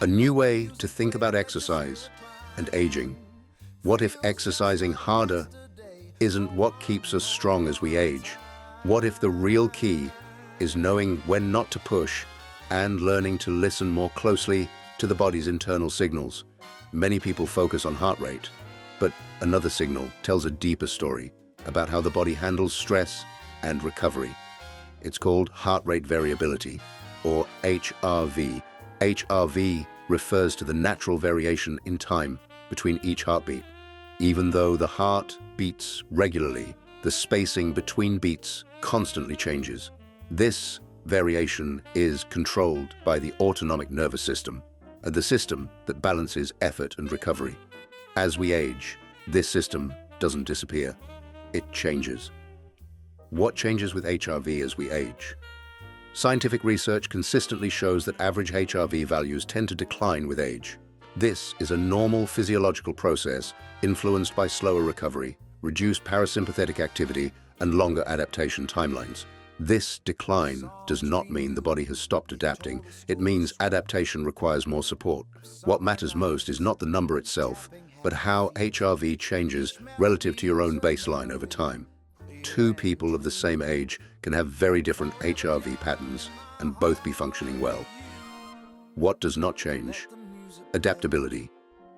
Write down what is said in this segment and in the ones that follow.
A new way to think about exercise and aging. What if exercising harder isn't what keeps us strong as we age? What if the real key is knowing when not to push and learning to listen more closely to the body's internal signals? Many people focus on heart rate, but another signal tells a deeper story about how the body handles stress and recovery. It's called heart rate variability, or HRV. HRV refers to the natural variation in time between each heartbeat. Even though the heart beats regularly, the spacing between beats constantly changes. This variation is controlled by the autonomic nervous system, the system that balances effort and recovery. As we age, this system doesn't disappear, it changes. What changes with HRV as we age? Scientific research consistently shows that average HRV values tend to decline with age. This is a normal physiological process influenced by slower recovery, reduced parasympathetic activity, and longer adaptation timelines. This decline does not mean the body has stopped adapting. It means adaptation requires more support. What matters most is not the number itself, but how HRV changes relative to your own baseline over time. Two people of the same age can have very different HRV patterns and both be functioning well. What does not change? Adaptability.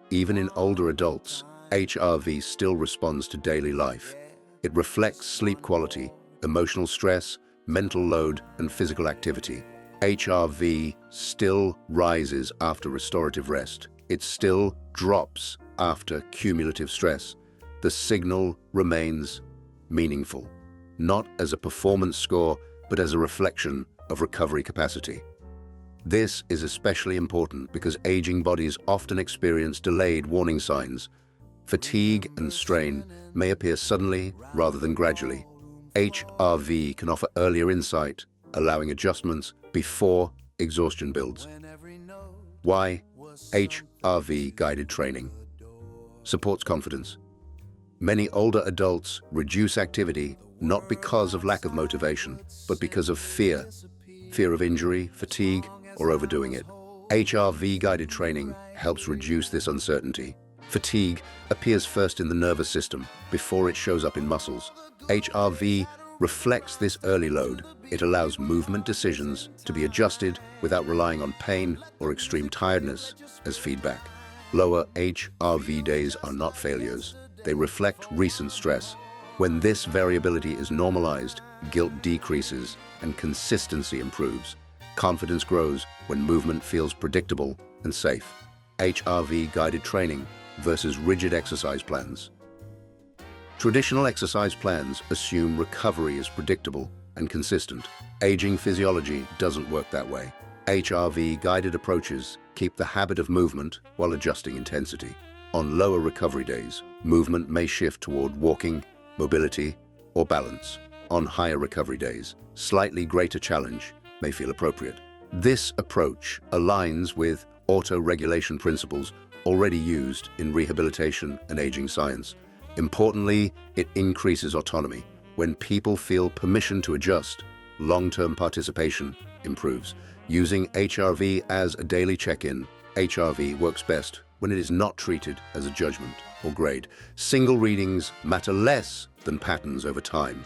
Even in older adults, HRV still responds to daily life. It reflects sleep quality, emotional stress, mental load, and physical activity. HRV still rises after restorative rest. It still drops after cumulative stress. The signal remains meaningful, not as a performance score, but as a reflection of recovery capacity. This is especially important because aging bodies often experience delayed warning signs. Fatigue and strain may appear suddenly rather than gradually. HRV can offer earlier insight, allowing adjustments before exhaustion builds. Why? HRV-guided training supports confidence. Many older adults reduce activity not because of lack of motivation, but because of fear of injury, fatigue, or overdoing it. HRV-guided training helps reduce this uncertainty. Fatigue appears first in the nervous system before it shows up in muscles. HRV reflects this early load. It allows movement decisions to be adjusted without relying on pain or extreme tiredness as feedback. Lower HRV days are not failures. They reflect recent stress. When this variability is normalized, guilt decreases and consistency improves. Confidence grows when movement feels predictable and safe. HRV-guided training versus rigid exercise plans. Traditional exercise plans assume recovery is predictable and consistent. Aging physiology doesn't work that way. HRV-guided approaches keep the habit of movement while adjusting intensity. On lower recovery days, movement may shift toward walking, mobility, or balance. On higher recovery days, slightly greater challenge may feel appropriate. This approach aligns with auto-regulation principles already used in rehabilitation and aging science. Importantly, it increases autonomy. When people feel permission to adjust, long-term participation improves. Using HRV as a daily check-in, HRV works best when it is not treated as a judgment or grade. Single readings matter less than patterns over time.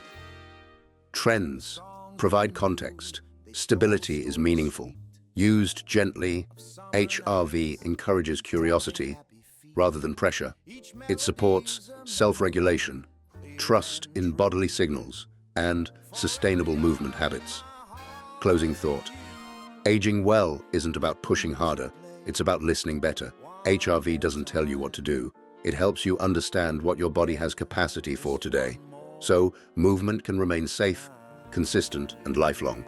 Trends provide context. Stability is meaningful. Used gently, HRV encourages curiosity rather than pressure. It supports self-regulation, trust in bodily signals, and sustainable movement habits. Closing thought. Aging well isn't about pushing harder, it's about listening better. HRV doesn't tell you what to do. It helps you understand what your body has capacity for today. So, movement can remain safe, consistent, and lifelong.